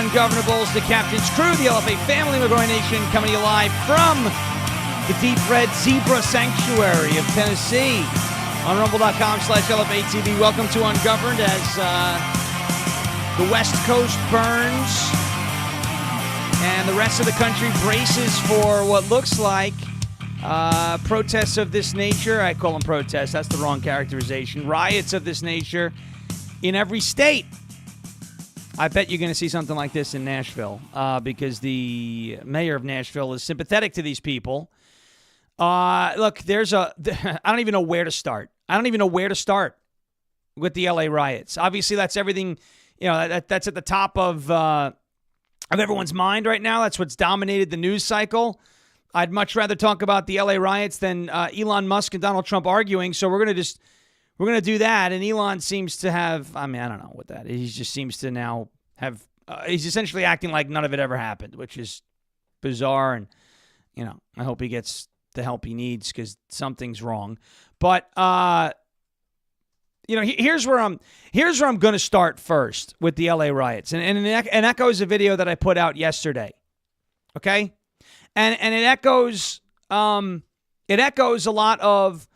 Ungovernables, the Captain's Crew, the LFA family, McGroy Nation, coming to you live from the Deep Red Zebra Sanctuary of Tennessee on rumble.com/LFA TV. Welcome to Ungoverned as the West Coast burns and the rest of the country braces for what looks like protests of this nature. I call them protests. That's the wrong characterization. Riots of this nature in every state. I bet you're going to see something like this in Nashville because the mayor of Nashville is sympathetic to these people. Look, I don't even know where to start. I don't even know where to start with the LA riots. Obviously, that's everything, that's at the top of everyone's mind right now. That's what's dominated the news cycle. I'd much rather talk about the LA riots than Elon Musk and Donald Trump arguing. So we're going to do that. And Elon seems to have, I don't know what that is. He just seems to now have, he's essentially acting like none of it ever happened, which is bizarre. And, I hope he gets the help he needs because something's wrong. But, here's where I'm going to start first with the LA riots. And it echoes a video that I put out yesterday. Okay. And it echoes a lot of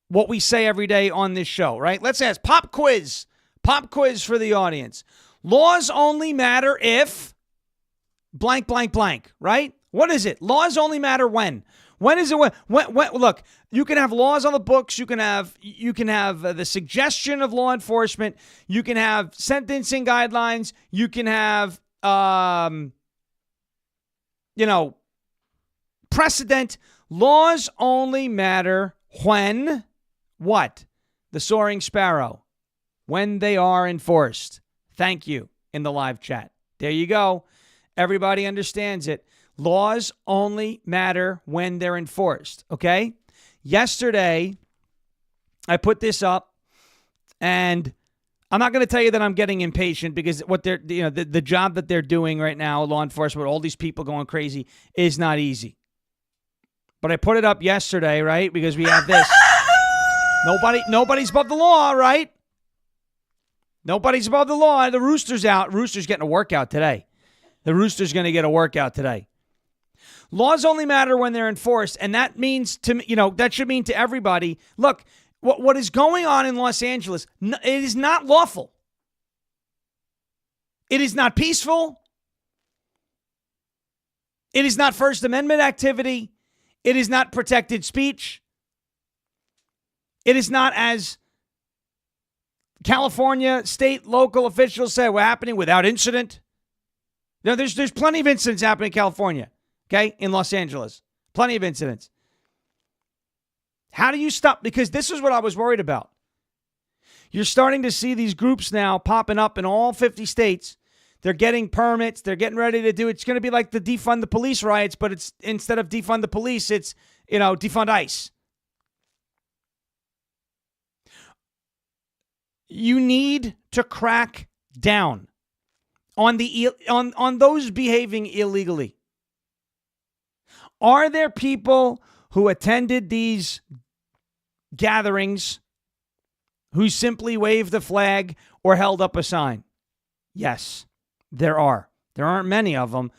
what we say every day on this show, right? Let's ask pop quiz for the audience. Laws only matter if blank, blank, blank, right? What is it? Laws only matter when? When is it when? Look, you can have laws on the books. You can have the suggestion of law enforcement. You can have sentencing guidelines. You can have, precedent. Laws only matter when what? The soaring sparrow. When they are enforced. Thank you in the live chat. There you go. Everybody understands it. Laws only matter when they're enforced. Okay? Yesterday, I put this up, and I'm not going to tell you that I'm getting impatient because what they're, the job that they're doing right now, law enforcement, all these people going crazy, is not easy. But I put it up yesterday, right? Because we have this. Nobody's above the law, right? Nobody's above the law. The Rooster's out. Rooster's getting a workout today. The Rooster's going to get a workout today. Laws only matter when they're enforced, and that means to me, that should mean to everybody. Look, what is going on in Los Angeles? It is not lawful. It is not peaceful. It is not First Amendment activity. It is not protected speech. It is not, as California state, local officials say, we're happening without incident. Now, there's plenty of incidents happening in California, okay, in Los Angeles. Plenty of incidents. How do you stop? Because this is what I was worried about. You're starting to see these groups now popping up in all 50 states. They're getting permits. They're getting ready to do. It's going to be like the defund the police riots, but it's instead of defund the police, it's, defund ICE. You need to crack down on on those behaving illegally. Are there people who attended these gatherings who simply waved the flag or held up a sign? Yes, there are. There aren't many of them,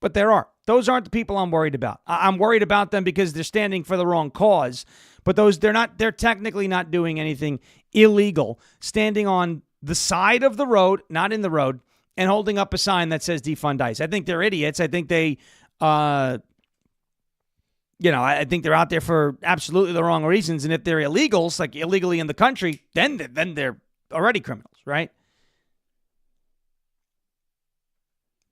but there are. Those aren't the people I'm worried about. I'm worried about them because they're standing for the wrong cause. But they're technically not doing anything illegal, standing on the side of the road, not in the road, and holding up a sign that says defund ICE. I think they're idiots. I think they, I think they're out there for absolutely the wrong reasons. And if they're illegals, like illegally in the country, then they're already criminals, right?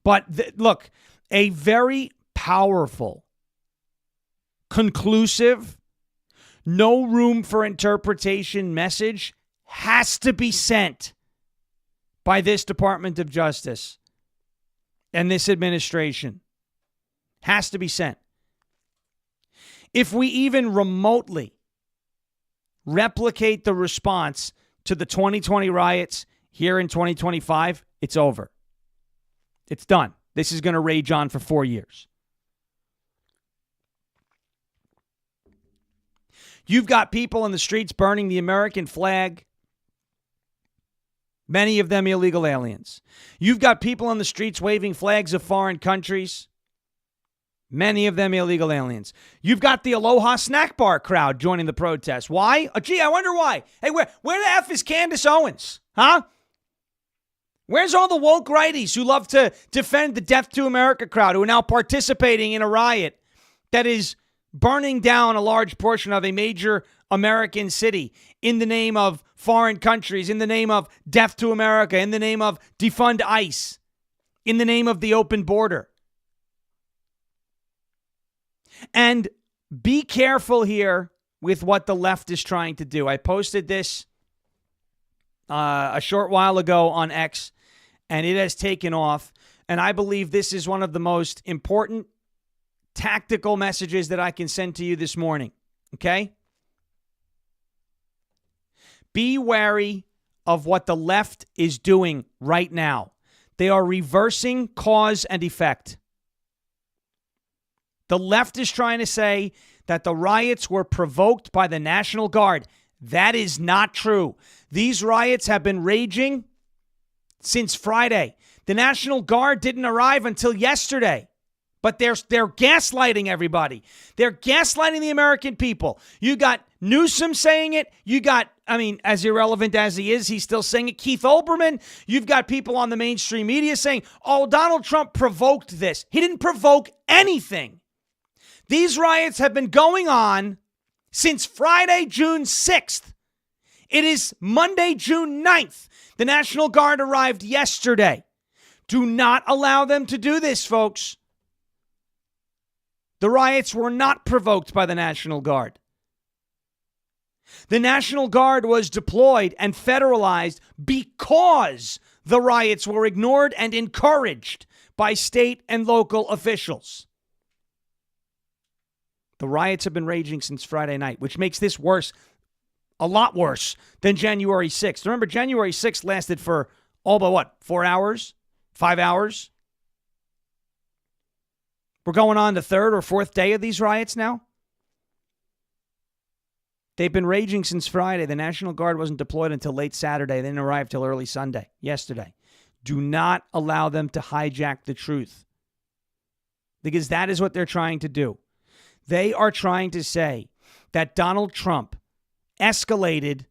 But look, a very powerful, conclusive, no room for interpretation message has to be sent by this Department of Justice and this administration. Has to be sent. If we even remotely replicate the response to the 2020 riots here in 2025, it's over. It's done. This is going to rage on for 4 years. You've got people in the streets burning the American flag, Many of them illegal aliens. You've got people on the streets waving flags of foreign countries. Many of them illegal aliens. You've got the Aloha Snack Bar crowd joining the protest. Why? Gee, I wonder why. Hey, where the F is Candace Owens? Huh? Where's all the woke righties who love to defend the Death to America crowd, who are now participating in a riot that is burning down a large portion of a major American city in the name of foreign countries, in the name of Death to America, in the name of defund ICE, in the name of the open border? And be careful here with what the left is trying to do. I posted this a short while ago on X, and it has taken off. And I believe this is one of the most important tactical messages that I can send to you this morning. Okay? Be wary of what the left is doing right now. They are reversing cause and effect. The left is trying to say that the riots were provoked by the National Guard. That is not true. These riots have been raging since Friday. The National Guard didn't arrive until yesterday. But they're gaslighting everybody. They're gaslighting the American people. You got Newsom saying it. You got, as irrelevant as he is, he's still saying it. Keith Olbermann. You've got people on the mainstream media saying, oh, Donald Trump provoked this. He didn't provoke anything. These riots have been going on since Friday, June 6th. It is Monday, June 9th. The National Guard arrived yesterday. Do not allow them to do this, folks. The riots were not provoked by the National Guard. The National Guard was deployed and federalized because the riots were ignored and encouraged by state and local officials. The riots have been raging since Friday night, which makes this worse, a lot worse than January 6th. Remember, January 6th lasted for all but 4 hours? 5 hours? We're going on the third or fourth day of these riots now? They've been raging since Friday. The National Guard wasn't deployed until late Saturday. They didn't arrive till early Sunday, yesterday. Do not allow them to hijack the truth, because that is what they're trying to do. They are trying to say that Donald Trump escalated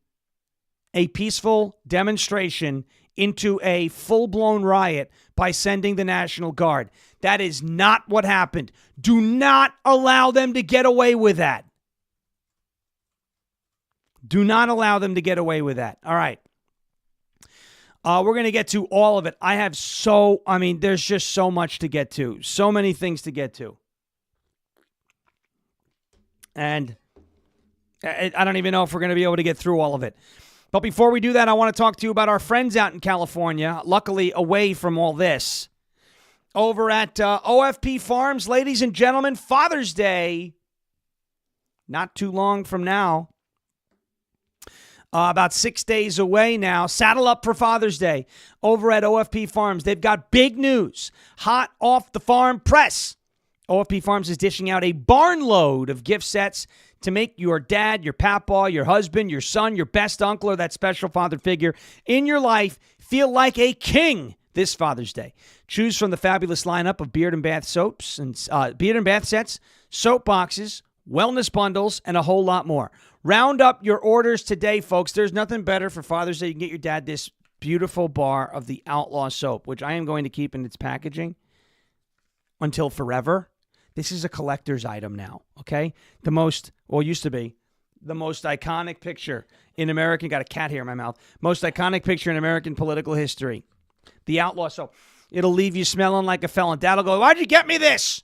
a peaceful demonstration into a full-blown riot by sending the National Guard. That is not what happened. Do not allow them to get away with that. Do not allow them to get away with that. All right. We're going to get to all of it. There's just so much to get to. So many things to get to. And I don't even know if we're going to be able to get through all of it. But before we do that, I want to talk to you about our friends out in California, luckily away from all this. Over at OFP Farms, ladies and gentlemen, Father's Day, not too long from now. About 6 days away now. Saddle up for Father's Day over at OFP Farms. They've got big news, hot off the farm press. OFP Farms is dishing out a barn load of gift sets to make your dad, your papa, your husband, your son, your best uncle, or that special father figure in your life feel like a king this Father's Day. Choose from the fabulous lineup of beard and bath soaps and beard and bath sets, soap boxes, wellness bundles, and a whole lot more. Round up your orders today, folks. There's nothing better for Father's Day. You can get your dad this beautiful bar of the Outlaw soap, which I am going to keep in its packaging until forever. This is a collector's item now, okay? Used to be, the most iconic picture in American, got a cat hair in my mouth, most iconic picture in American political history. The Outlaw soap. It'll leave you smelling like a felon. Dad'll go, why'd you get me this?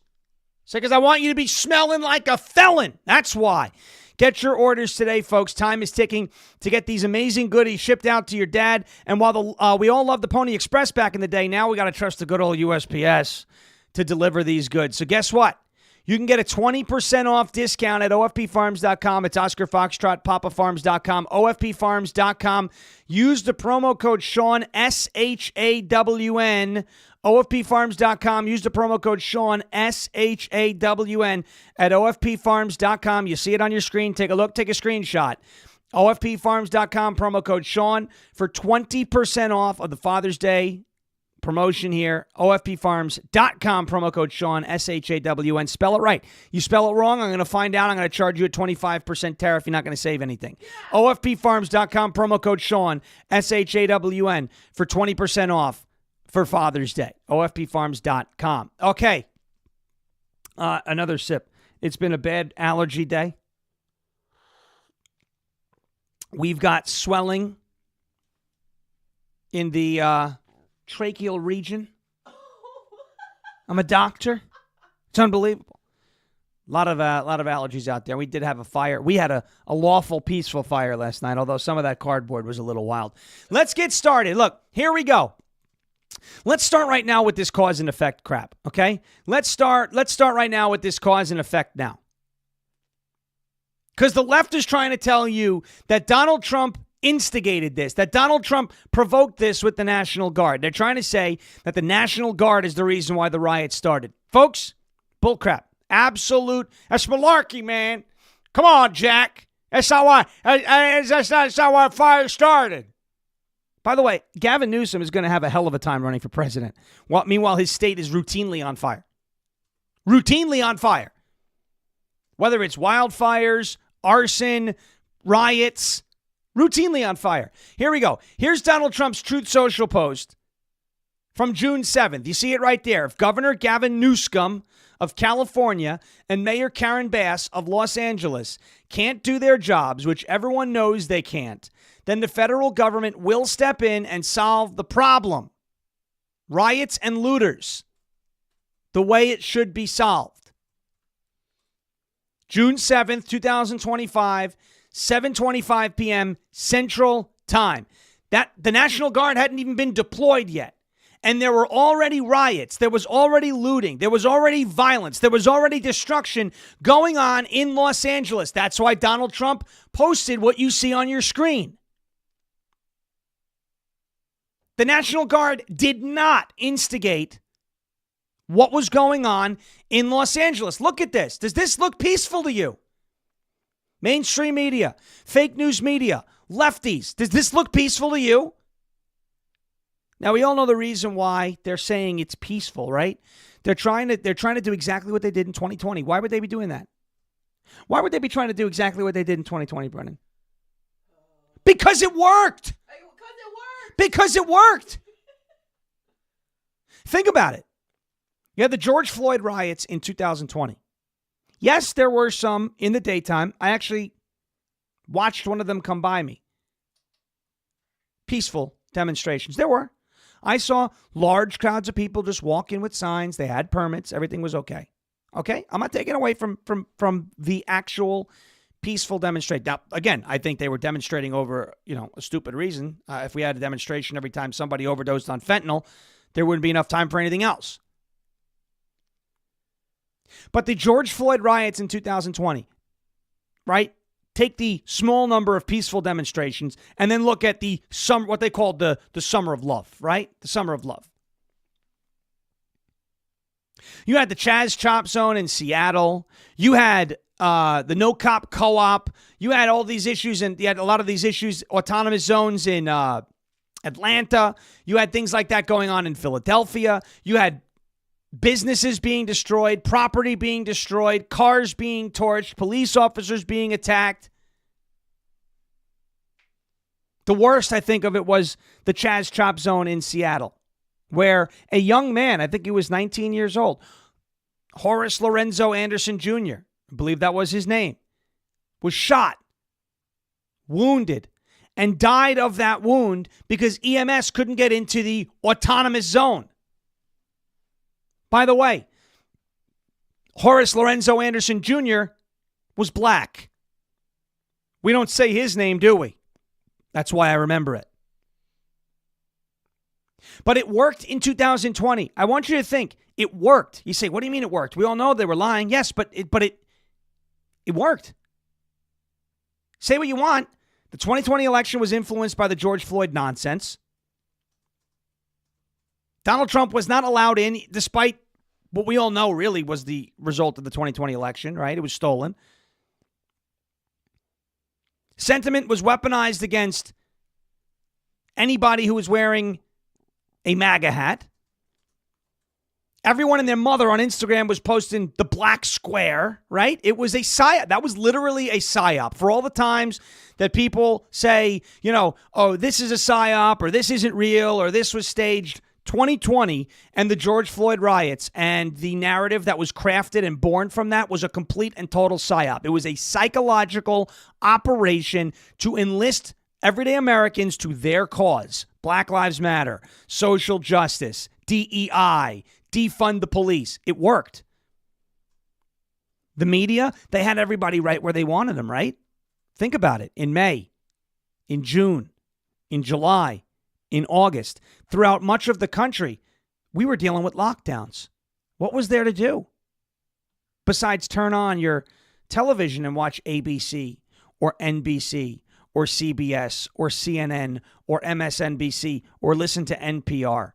Say, because I want you to be smelling like a felon. That's why. Get your orders today, folks. Time is ticking to get these amazing goodies shipped out to your dad. And while we all loved the Pony Express back in the day, now we got to trust the good old USPS to deliver these goods. So guess what? You can get a 20% off discount at OFPFarms.com. It's Oscar Foxtrot, PapaFarms.com, OFPFarms.com. Use the promo code Sean, SHAWN, OFPFarms.com. Use the promo code Sean, SHAWN, at OFPFarms.com. You see it on your screen. Take a look. Take a screenshot. OFPfarms.com, promo code Sean for 20% off of the Father's Day promotion here. OFPfarms.com, promo code Sean, S-H-A-W-N. Spell it right. You spell it wrong, I'm going to find out. I'm going to charge you a 25% tariff. You're not going to save anything. Yeah. OFPfarms.com, promo code Sean, S-H-A-W-N, for 20% off for Father's Day. OFPfarms.com. Okay. Another sip. It's been a bad allergy day. We've got swelling in the tracheal region. I'm a doctor. It's unbelievable. A lot of allergies out there. We did have a fire. We had a lawful, peaceful fire last night, although some of that cardboard was a little wild. Let's get started. Look, here we go. Let's start right now with this cause and effect crap, okay? Let's start right now with this cause and effect now. Because the left is trying to tell you that Donald Trump instigated this, that Donald Trump provoked this with the National Guard. They're trying to say that the National Guard is the reason why the riots started. Folks, bullcrap. Absolute. That's malarkey, man. Come on, Jack. That's not why fire started. By the way, Gavin Newsom is going to have a hell of a time running for president. Meanwhile, his state is routinely on fire. Routinely on fire. Whether it's wildfires, arson, riots, routinely on fire. Here we go. Here's Donald Trump's Truth Social post from June 7th. You see it right there. If Governor Gavin Newsom of California and Mayor Karen Bass of Los Angeles can't do their jobs, which everyone knows they can't, then the federal government will step in and solve the problem. Riots and looters. The way it should be solved. June 7th, 2025, 7:25 p.m. Central Time. That the National Guard hadn't even been deployed yet. And there were already riots. There was already looting. There was already violence. There was already destruction going on in Los Angeles. That's why Donald Trump posted what you see on your screen. The National Guard did not instigate what was going on in Los Angeles. Look at this. Does this look peaceful to you? Mainstream media, fake news media, lefties. Does this look peaceful to you? Now, we all know the reason why they're saying it's peaceful, right? They're trying to do exactly what they did in 2020. Why would they be doing that? Why would they be trying to do exactly what they did in 2020, Brennan? Because it worked. Because it worked. Think about it. You had the George Floyd riots in 2020. Yes, there were some in the daytime. I actually watched one of them come by me. Peaceful demonstrations. There were. I saw large crowds of people just walk in with signs. They had permits. Everything was okay. Okay? I'm not taking away from the actual peaceful demonstration. Now, again, I think they were demonstrating over, a stupid reason. If we had a demonstration every time somebody overdosed on fentanyl, there wouldn't be enough time for anything else. But the George Floyd riots in 2020, right? Take the small number of peaceful demonstrations and then look at what they called the summer of love, right? The summer of love. You had the Chaz Chop Zone in Seattle. You had the No Cop Co-op. You had all these issues, and you had a lot of these issues, autonomous zones in Atlanta. You had things like that going on in Philadelphia. You had businesses being destroyed, property being destroyed, cars being torched, police officers being attacked. The worst, I think, of it was the Chaz Chop Zone in Seattle, where a young man, I think he was 19 years old, Horace Lorenzo Anderson Jr., I believe that was his name, was shot, wounded, and died of that wound because EMS couldn't get into the autonomous zone. By the way, Horace Lorenzo Anderson Jr. was black. We don't say his name, do we? That's why I remember it. But it worked in 2020. I want you to think, it worked. You say, what do you mean it worked? We all know they were lying. Yes, but it worked. Say what you want. The 2020 election was influenced by the George Floyd nonsense. Donald Trump was not allowed in, despite what we all know really was the result of the 2020 election, right? It was stolen. Sentiment was weaponized against anybody who was wearing a MAGA hat. Everyone and their mother on Instagram was posting the black square, right? It was a psyop. That was literally a psyop. For all the times that people say, oh, this is a psyop, or this isn't real, or this was staged, 2020 and the George Floyd riots and the narrative that was crafted and born from that was a complete and total psyop. It was a psychological operation to enlist everyday Americans to their cause. Black Lives Matter, social justice, DEI, defund the police. It worked. The media, they had everybody right where they wanted them, right? Think about it. In May, in June, in July, in August, throughout much of the country, we were dealing with lockdowns. What was there to do besides turn on your television and watch ABC or NBC or CBS or CNN or MSNBC or listen to NPR?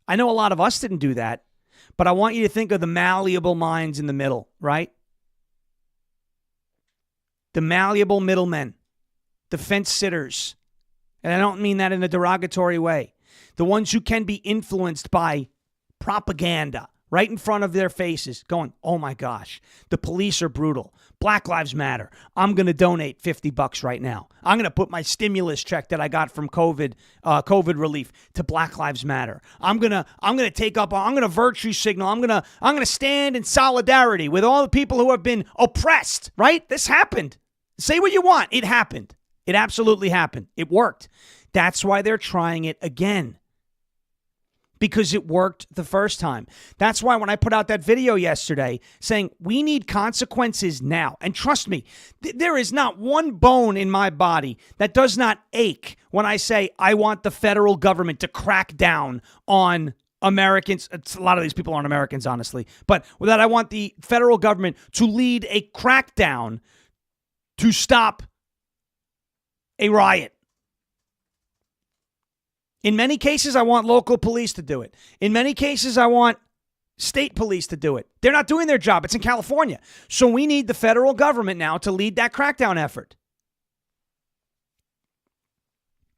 I know a lot of us didn't do that, but I want you to think of the malleable minds in the middle, right? The malleable middlemen, the fence sitters. And I don't mean that in a derogatory way. The ones who can be influenced by propaganda right in front of their faces going, oh my gosh, the police are brutal. Black Lives Matter. I'm going to donate $50 right now. I'm going to put my stimulus check that I got from COVID relief to Black Lives Matter. I'm going to virtue signal. I'm going to stand in solidarity with all the people who have been oppressed, right? This happened. Say what you want. It happened. It absolutely happened. It worked. That's why they're trying it again. Because it worked the first time. That's why when I put out that video yesterday saying we need consequences now, and trust me, there is not one bone in my body that does not ache when I say I want the federal government to crack down on Americans. A lot of these people aren't Americans, honestly, but that I want the federal government to lead a crackdown to stop a riot. In many cases, I want local police to do it. In many cases, I want state police to do it. They're not doing their job. It's in California. So we need the federal government now to lead that crackdown effort.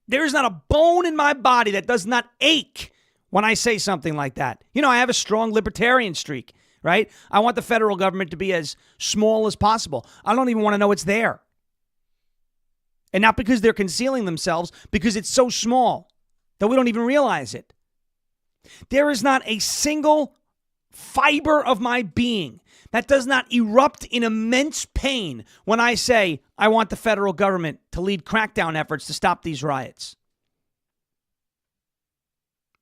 There is not a bone in my body that does not ache when I say something like that. I have a strong libertarian streak, right? I want the federal government to be as small as possible. I don't even want to know it's there. And not because they're concealing themselves, because it's so small that we don't even realize it. There is not a single fiber of my being that does not erupt in immense pain when I say I want the federal government to lead crackdown efforts to stop these riots.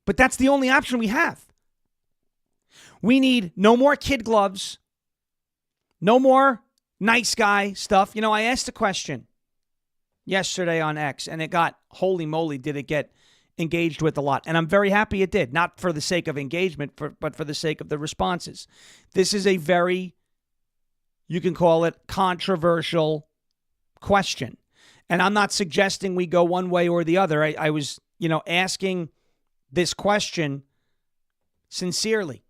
But that's the only option we have. We need no more kid gloves, no more nice guy stuff. I asked a question yesterday on X, and it got, holy moly, did it get engaged with a lot. And I'm very happy it did, not for the sake of engagement, but for the sake of the responses. This is a very, you can call it, controversial question. And I'm not suggesting we go one way or the other. I was, asking this question sincerely.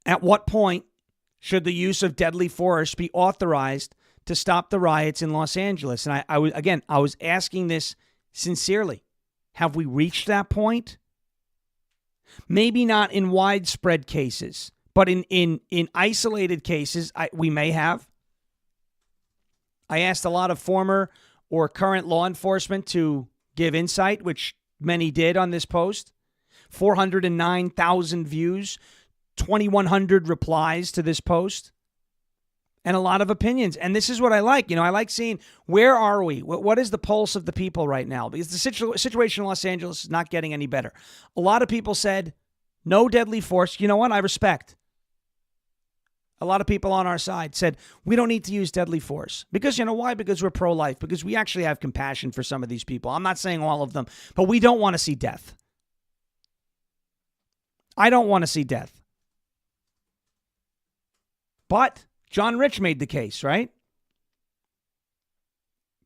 At what point should the use of deadly force be authorized to stop the riots in Los Angeles? And I was asking this sincerely. Have we reached that point? Maybe not in widespread cases, but in isolated cases, we may have. I asked a lot of former or current law enforcement to give insight, which many did on this post. 409,000 views, 2,100 replies to this post. And a lot of opinions. And this is what I like. I like seeing, where are we? What is the pulse of the people right now? Because the situation in Los Angeles is not getting any better. A lot of people said, no deadly force. You know what? I respect. A lot of people on our side said, we don't need to use deadly force. Because why? Because we're pro-life. Because we actually have compassion for some of these people. I'm not saying all of them, but we don't want to see death. I don't want to see death. But John Rich made the case, right?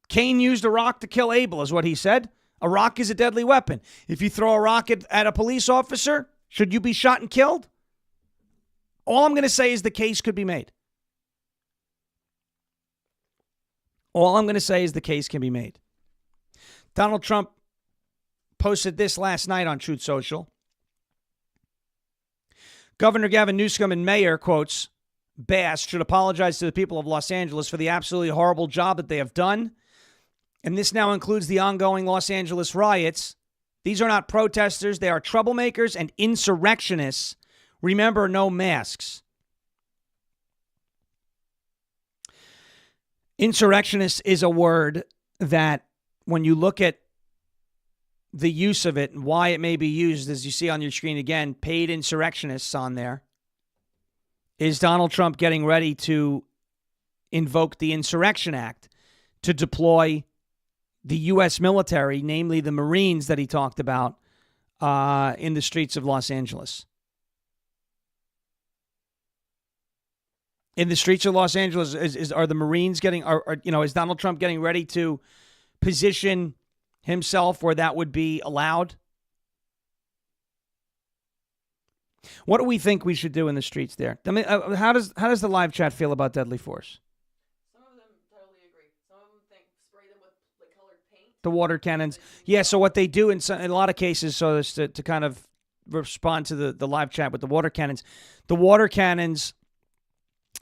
Cain used a rock to kill Abel, is what he said. A rock is a deadly weapon. If you throw a rock at a police officer, should you be shot and killed? All I'm going to say is the case could be made. All I'm going to say is the case can be made. Donald Trump posted this last night on Truth Social. Governor Gavin Newsom and Mayor, quotes, Bass should apologize to the people of Los Angeles for the absolutely horrible job that they have done. And this now includes the ongoing Los Angeles riots. These are not protesters. They are troublemakers and insurrectionists. Remember, no masks. Insurrectionist is a word that when you look at the use of it and why it may be used, as you see on your screen again, paid insurrectionists on there. Is Donald Trump getting ready to invoke the Insurrection Act to deploy the U.S. military, namely the Marines that he talked about, in the streets of Los Angeles? In the streets of Los Angeles, are the Marines is Donald Trump getting ready to position himself where that would be allowed? What do we think we should do in the streets there? I mean, how does the live chat feel about deadly force? Some of them totally agree. Some of them think spray them with like colored paint. The water cannons. Yeah, so what they do in a lot of cases, so as to kind of respond to the live chat with the water cannons,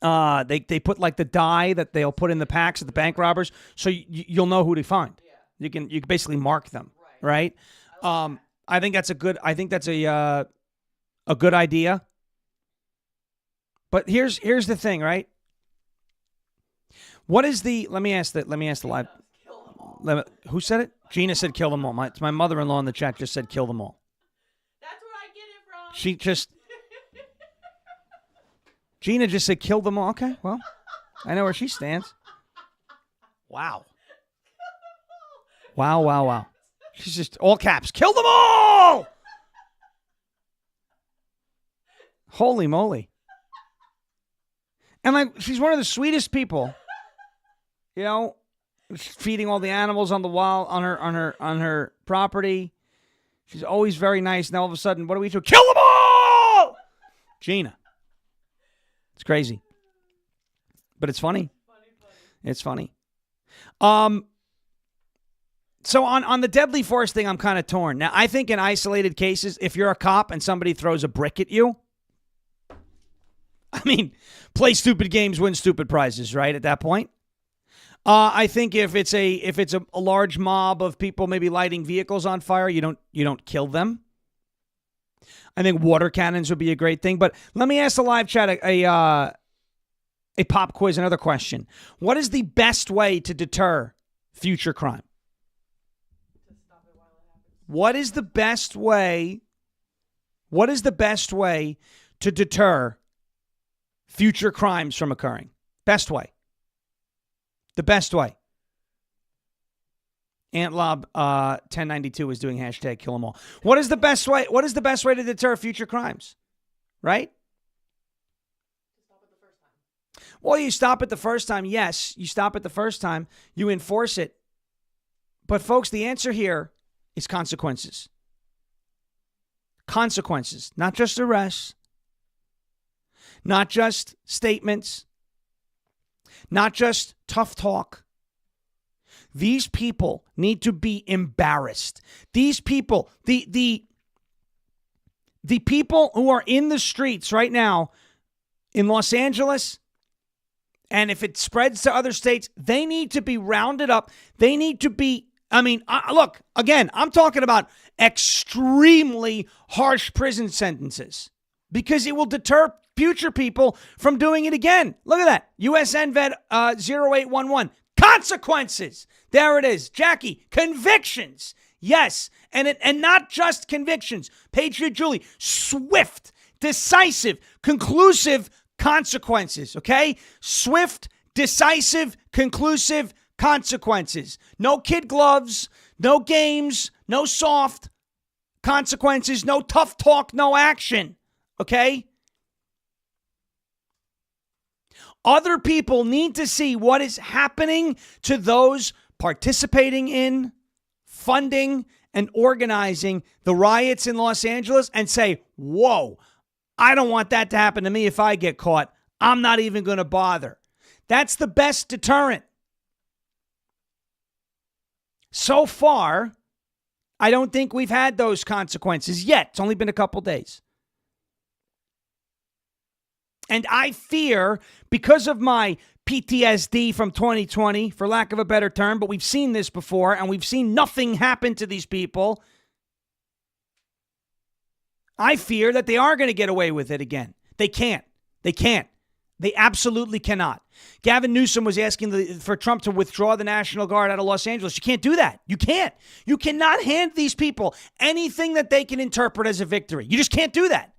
they put like the dye that they'll put in the packs at the bank robbers, so you'll know who to find. Yeah. You can basically mark them, right? I think that's a good idea. But here's the thing, right? What is the? Let me ask the live. Who said it? Gina said kill them all. My mother-in-law in the chat just said kill them all. That's where I get it from. She just. Gina just said kill them all. Okay, well, I know where she stands. Wow. Wow. She's just all caps. Kill them all! Holy moly. And like, she's one of the sweetest people. You know, feeding all the animals on the wall on her property. She's always very nice. Now all of a sudden, what do we do? Kill them all! Gina. It's crazy. But it's funny. It's funny. So on the deadly force thing, I'm kind of torn. Now, I think in isolated cases, if you're a cop and somebody throws a brick at you, I mean, play stupid games, win stupid prizes, right? At that point, I think if it's a large mob of people maybe lighting vehicles on fire, you don't kill them. I think water cannons would be a great thing. But let me ask the live chat a pop quiz, another question. What is the best way to deter future crime? What is the best way? What is the best way to deter future crimes from occurring? Best way. The best way. Antlob 1092 is doing hashtag kill 'em all. What is the best way? What is the best way to deter future crimes? Right? Stop it the first time. Well, you stop it the first time. Yes, you stop it the first time. You enforce it. But folks, the answer here is consequences. Consequences, not just arrests, not just statements, not just tough talk. These people need to be embarrassed. These people, the people who are in the streets right now in Los Angeles, and if it spreads to other states, they need to be rounded up. They need to be, look, again, I'm talking about extremely harsh prison sentences because it will deter future people from doing it again. Look at that. USN Vet 0811. Consequences. There it is. Jackie, convictions. Yes. And not just convictions. Patriot Julie, swift, decisive, conclusive consequences. Okay? Swift, decisive, conclusive consequences. No kid gloves, no games, no soft consequences, no tough talk, no action. Okay? Other people need to see what is happening to those participating in, funding, and organizing the riots in Los Angeles and say, whoa, I don't want that to happen to me if I get caught. I'm not even going to bother. That's the best deterrent. So far, I don't think we've had those consequences yet. It's only been a couple days. And I fear, because of my PTSD from 2020, for lack of a better term, but we've seen this before and we've seen nothing happen to these people. I fear that they are going to get away with it again. They can't. They can't. They absolutely cannot. Gavin Newsom was asking for Trump to withdraw the National Guard out of Los Angeles. You can't do that. You can't. You cannot hand these people anything that they can interpret as a victory. You just can't do that.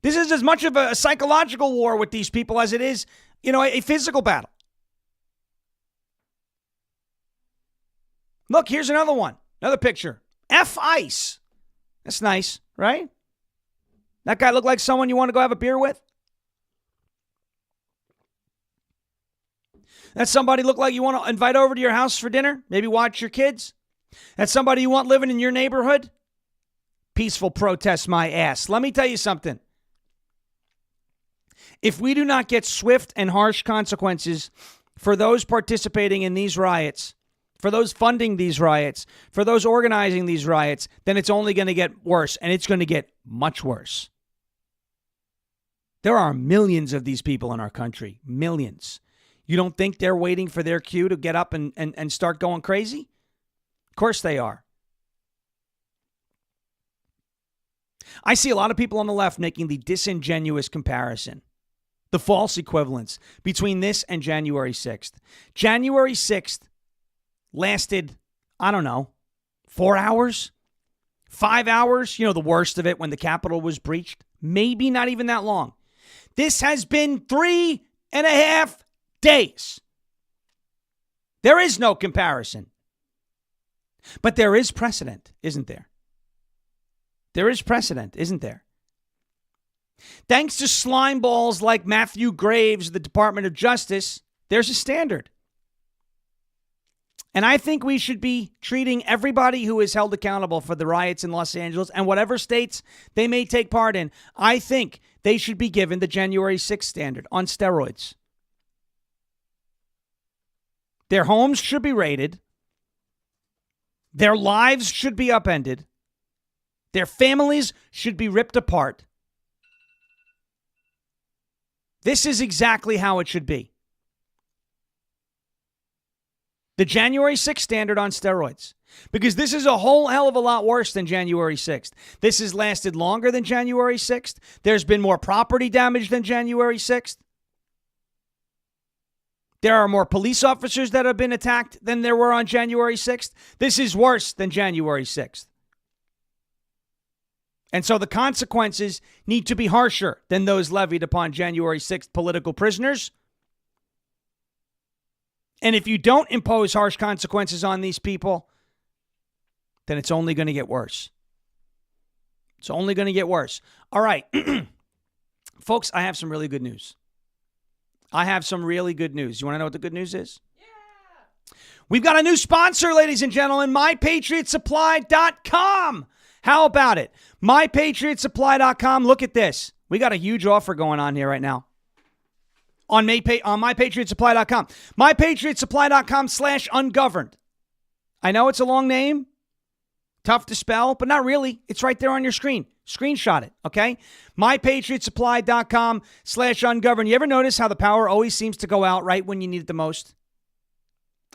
This is as much of a psychological war with these people as it is, a physical battle. Look, here's another one. Another picture. F ICE. That's nice, right? That guy look like someone you want to go have a beer with? That somebody look like you want to invite over to your house for dinner? Maybe watch your kids? That somebody you want living in your neighborhood? Peaceful protest my ass. Let me tell you something. If we do not get swift and harsh consequences for those participating in these riots, for those funding these riots, for those organizing these riots, then it's only going to get worse, and it's going to get much worse. There are millions of these people in our country. Millions. You don't think they're waiting for their cue to get up and start going crazy? Of course they are. I see a lot of people on the left making the disingenuous comparison, the false equivalence between this and January 6th. January 6th lasted, 4 hours, 5 hours, the worst of it when the Capitol was breached. Maybe not even that long. This has been 3.5 days. There is no comparison. But there is precedent, isn't there? There is precedent, isn't there? Thanks to slime balls like Matthew Graves, the Department of Justice, there's a standard. And I think we should be treating everybody who is held accountable for the riots in Los Angeles and whatever states they may take part in, I think they should be given the January 6th standard on steroids. Their homes should be raided. Their lives should be upended. Their families should be ripped apart. This is exactly how it should be. The January 6th standard on steroids. Because this is a whole hell of a lot worse than January 6th. This has lasted longer than January 6th. There's been more property damage than January 6th. There are more police officers that have been attacked than there were on January 6th. This is worse than January 6th. And so the consequences need to be harsher than those levied upon January 6th political prisoners. And if you don't impose harsh consequences on these people, then it's only going to get worse. It's only going to get worse. All right. Folks, I have some really good news. I have some really good news. You want to know what the good news is? Yeah. We've got a new sponsor, ladies and gentlemen, MyPatriotSupply.com. How about it? MyPatriotSupply.com. Look at this. We got a huge offer going on here right now. On MyPatriotSupply.com. MyPatriotSupply.com/ungoverned. I know it's a long name. Tough to spell, but not really. It's right there on your screen. Screenshot it, okay? MyPatriotSupply.com/ungoverned. You ever notice how the power always seems to go out right when you need it the most?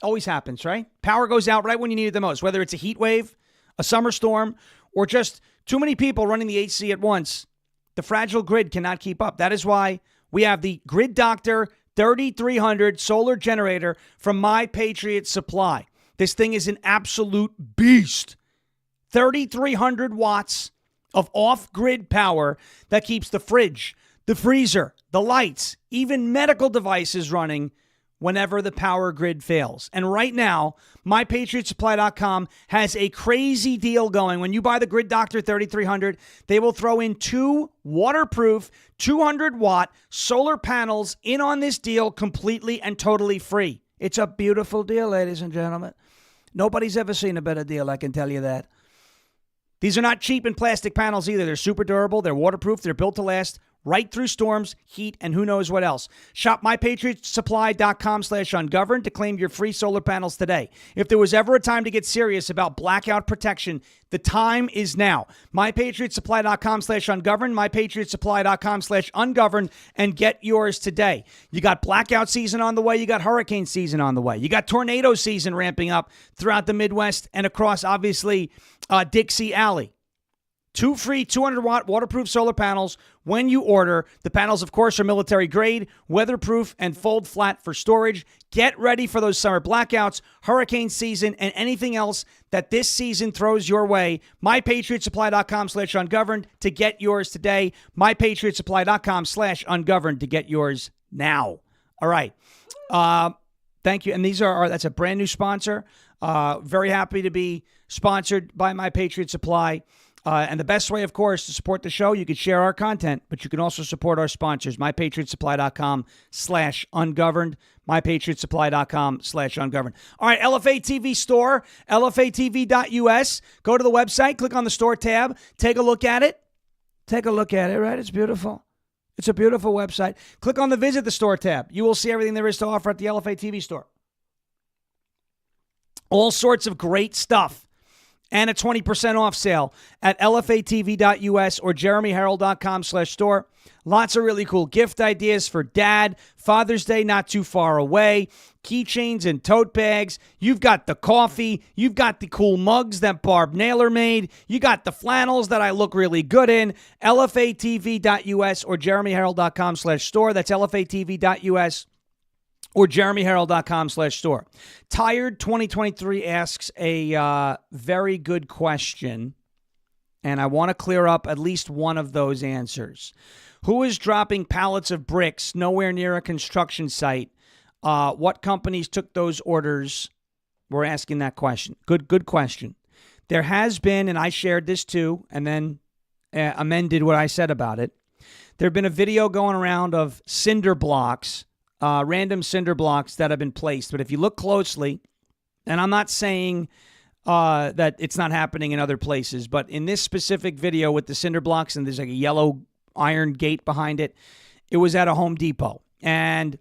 Always happens, right? Power goes out right when you need it the most, whether it's a heat wave, a summer storm, or just too many people running the AC at once. The fragile grid cannot keep up. That is why we have the Grid Doctor 3300 solar generator from My Patriot Supply. This thing is an absolute beast. 3,300 watts of off-grid power that keeps the fridge, the freezer, the lights, even medical devices running whenever the power grid fails. And right now, MyPatriotSupply.com has a crazy deal going. When you buy the Grid Doctor 3300, they will throw in 2 waterproof 200-watt solar panels in on this deal completely and totally free. It's a beautiful deal, ladies and gentlemen. Nobody's ever seen a better deal, I can tell you that. These are not cheap and plastic panels either. They're super durable. They're waterproof. They're built to last. right through storms, heat, and who knows what else. Shop mypatriotsupply.com/ungoverned to claim your free solar panels today. If there was ever a time to get serious about blackout protection, the time is now. mypatriotsupply.com/ungoverned, mypatriotsupply.com/ungoverned, and get yours today. You got blackout season on the way. You got hurricane season on the way. You got tornado season ramping up throughout the Midwest and across, obviously, Dixie Alley. 2 free 200-watt waterproof solar panels when you order. The panels, of course, are military grade, weatherproof, and fold flat for storage. Get ready for those summer blackouts, hurricane season, and anything else that this season throws your way. mypatriotsupply.com/ungoverned to get yours today. mypatriotsupply.com/ungoverned to get yours now. All right. Thank you. And that's a brand new sponsor. Very happy to be sponsored by My Patriot Supply. And the best way, of course, to support the show, you can share our content, but you can also support our sponsors, mypatriotsupply.com/ungoverned, mypatriotsupply.com/ungoverned. All right, LFA TV store, LFATV.us. Go to the website, click on the store tab, take a look at it. Right? It's beautiful. It's a beautiful website. Click on the visit the store tab. You will see everything there is to offer at the LFA TV store. All sorts of great stuff. And a 20% off sale at LFATV.us or JeremyHerald.com/store. Lots of really cool gift ideas for dad. Father's Day not too far away. Keychains and tote bags. You've got the coffee. You've got the cool mugs that Barb Naylor made. You got the flannels that I look really good in. LFATV.us or JeremyHerald.com/store. That's LFATV.us. or JeremyHerald.com/store. Tired 2023 asks a very good question, and I want to clear up at least one of those answers. Who is dropping pallets of bricks nowhere near a construction site? What companies took those orders? We're asking that question. Good question. There has been, and I shared this too, and then amended what I said about it. There have been a video going around of cinder blocks, random cinder blocks that have been placed. But if you look closely, and I'm not saying that it's not happening in other places, but in this specific video with the cinder blocks, and there's like a yellow iron gate behind it, it was at a Home Depot. And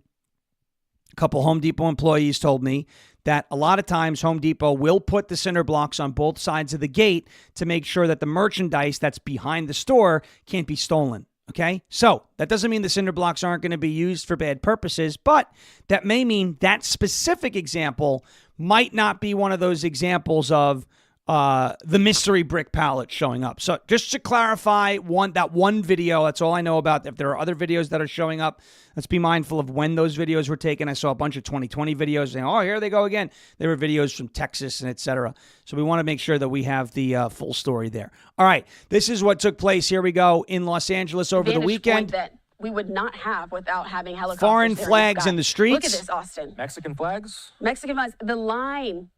a couple Home Depot employees told me that a lot of times Home Depot will put the cinder blocks on both sides of the gate to make sure that the merchandise that's behind the store can't be stolen. Okay, so that doesn't mean the cinder blocks aren't going to be used for bad purposes, but that may mean that specific example might not be one of those examples of the mystery brick pallet showing up. So just to clarify, that one video, that's all I know about. If there are other videos that are showing up, let's be mindful of when those videos were taken. I saw a bunch of 2020 videos saying, oh, here they go again. There were videos from Texas and et cetera. So we want to make sure that we have the full story there. All right, this is what took place. Here we go in Los Angeles over the weekend. That we would not have without having helicopters. Foreign flags in the streets. Look at this, Austin. Mexican flags? Mexican flags. The line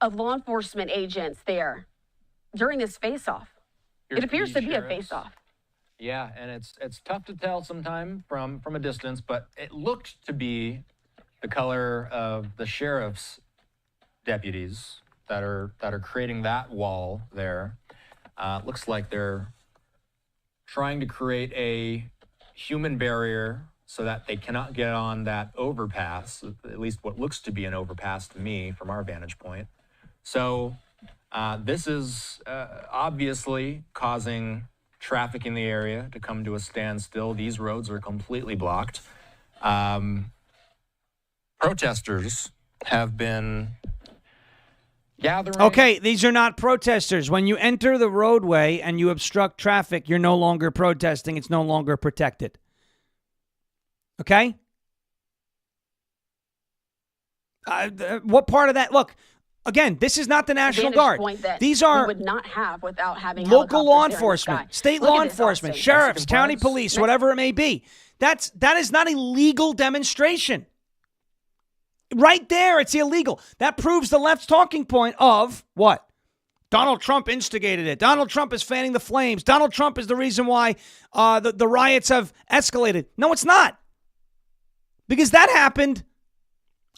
of law enforcement agents there during this face-off. It appears to be a face-off. Yeah, and it's tough to tell sometime from a distance, but it looked to be the color of the sheriff's deputies that are creating that wall there. Looks like they're trying to create a human barrier so that they cannot get on that overpass, at least what looks to be an overpass to me from our vantage point. So this is obviously causing traffic in the area to come to a standstill. These roads are completely blocked. Protesters have been gathering. Okay, these are not protesters. When you enter the roadway and you obstruct traffic, you're no longer protesting. It's no longer protected. Okay? What part of that? Look. Again, this is not the National Guard. These are we would not have without having local law enforcement, state law enforcement, Austin. sheriffs, county police, whatever it may be. That is not a legal demonstration. Right there, it's illegal. That proves the left's talking point of what? Donald Trump instigated it. Donald Trump is fanning the flames. Donald Trump is the reason why the riots have escalated. No, it's not. Because that happened,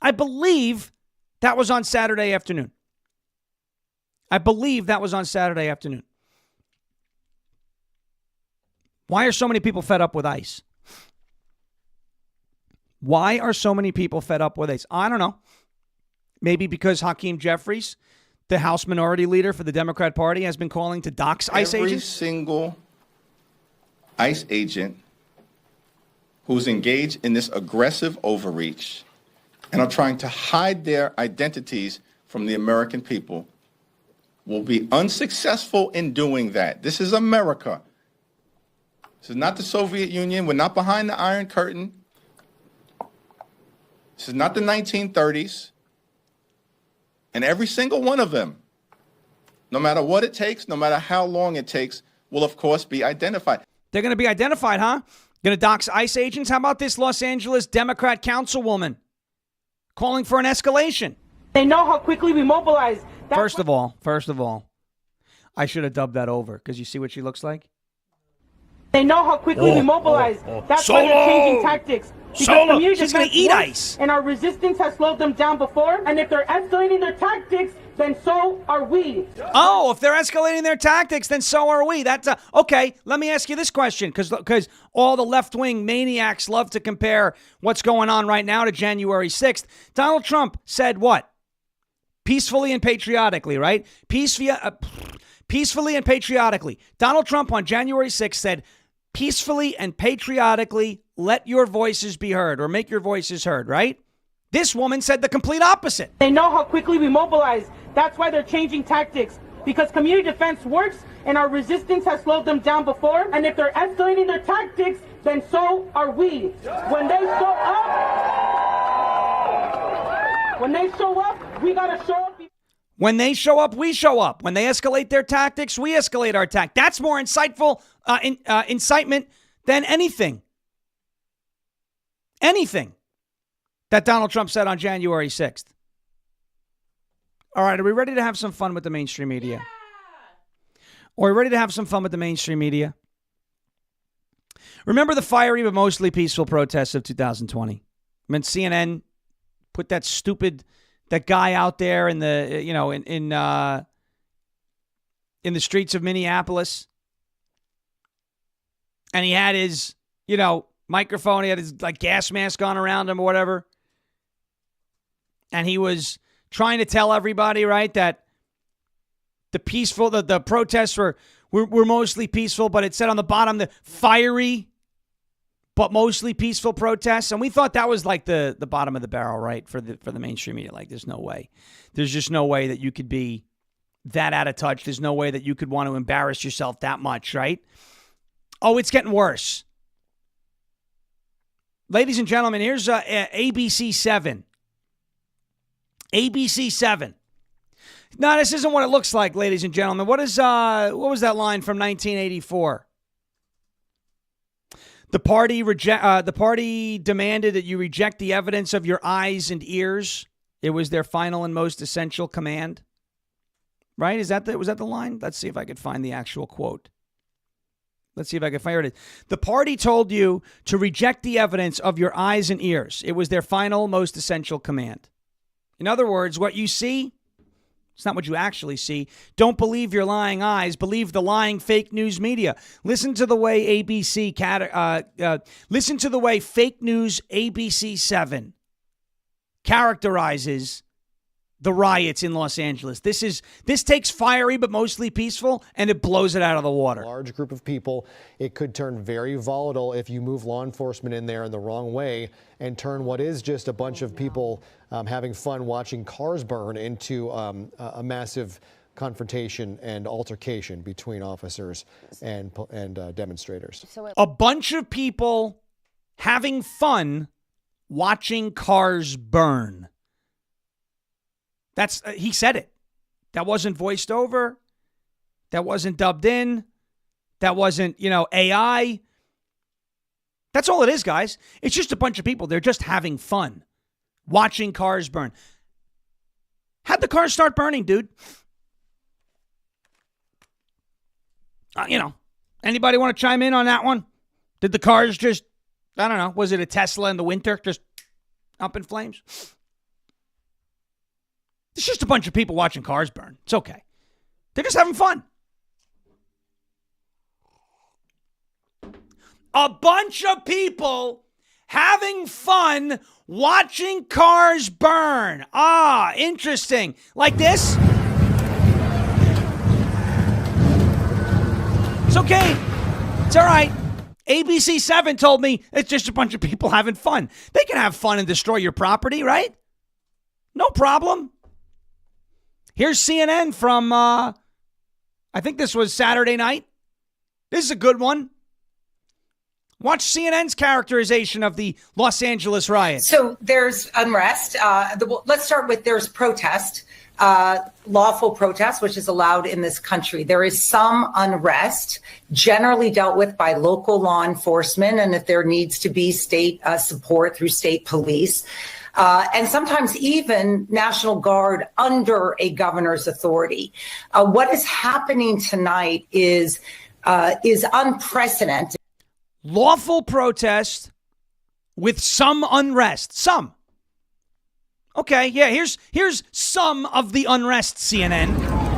I believe, that was on Saturday afternoon. I believe that was on Saturday afternoon. Why are so many people fed up with ICE? Why are so many people fed up with ICE? I don't know. Maybe because Hakeem Jeffries, the House Minority Leader for the Democrat Party, has been calling to dox ICE agents. Every single ICE agent who's engaged in this aggressive overreach and are trying to hide their identities from the American people will be unsuccessful in doing that. This is America. This is not the Soviet Union. We're not behind the Iron Curtain. This is not the 1930s. And every single one of them, no matter what it takes, no matter how long it takes, will, of course, be identified. They're going to be identified, huh? Going to dox ICE agents? How about this Los Angeles Democrat councilwoman calling for an escalation? They know how quickly we mobilize. First of all, I should have dubbed that over because you see what she looks like? They know how quickly we mobilize. That's why they're changing tactics. Because she's going to eat ICE. And our resistance has slowed them down before. And if they're escalating their tactics, then so are we. Oh, if they're escalating their tactics, then so are we. That's okay. Let me ask you this question, because all the left-wing maniacs love to compare what's going on right now to January 6th. Donald Trump said what? Peacefully and patriotically, right? Peacefully and patriotically. Donald Trump on January 6th said, peacefully and patriotically, let your voices be heard or make your voices heard, right? This woman said the complete opposite. They know how quickly we mobilize. That's why they're changing tactics. Because community defense works and our resistance has slowed them down before. And if they're escalating their tactics, then so are we. When they show up, we gotta show up. When they show up, we show up. When they escalate their tactics, we escalate our tactics. That's more insightful incitement than anything that Donald Trump said on January 6th. All right, are we ready to have some fun with the mainstream media? Yeah. Are we ready to have some fun with the mainstream media? Remember the fiery but mostly peaceful protests of 2020? When CNN put that guy out there in the, in the streets of Minneapolis, and he had his, microphone, he had his gas mask on around him or whatever. And he was trying to tell everybody, right, that the protests were mostly peaceful, but it said on the bottom, the fiery but mostly peaceful protests. And we thought that was like the bottom of the barrel, right, for the mainstream media. Like, there's no way. There's just no way that you could be that out of touch. There's no way that you could want to embarrass yourself that much, right? Oh, it's getting worse. Ladies and gentlemen, here's ABC 7. ABC 7. Now, this isn't what it looks like, ladies and gentlemen. What was that line from 1984? The party demanded that you reject the evidence of your eyes and ears. It was their final and most essential command. Right? Was that the line? Let's see if I could find the actual quote. Let's see if I can find it. The party told you to reject the evidence of your eyes and ears. It was their final, most essential command. In other words, what you see, it's not what you actually see. Don't believe your lying eyes. Believe the lying fake news media. Listen to the way listen to the way fake news ABC 7 characterizes the riots in Los Angeles. This takes fiery but mostly peaceful, and it blows it out of the water. Large group of people. It could turn very volatile if you move law enforcement in there in the wrong way and turn what is just a bunch of people having fun watching cars burn into a massive confrontation and altercation between officers and demonstrators. A bunch of people having fun watching cars burn. He said it. That wasn't voiced over. That wasn't dubbed in. That wasn't, AI. That's all it is, guys. It's just a bunch of people. They're just having fun watching cars burn. How'd the cars start burning, dude? Anybody want to chime in on that one? Did the cars just, I don't know, was it a Tesla in the winter just up in flames? It's just a bunch of people watching cars burn. It's okay. They're just having fun. a bunch of people having fun watching cars burn. Ah, interesting. Like this? It's okay. It's all right. ABC 7 told me it's just a bunch of people having fun. They can have fun and destroy your property, right? No problem. Here's CNN from, I think this was Saturday night. This is a good one. Watch CNN's characterization of the Los Angeles riots. So there's unrest. Let's start with there's protest, lawful protest, which is allowed in this country. There is some unrest generally dealt with by local law enforcement, and if there needs to be state support through state police. And sometimes even National Guard under a governor's authority. What is happening tonight is unprecedented. Lawful protest with some unrest. Some. Okay, yeah, here's some of the unrest, CNN.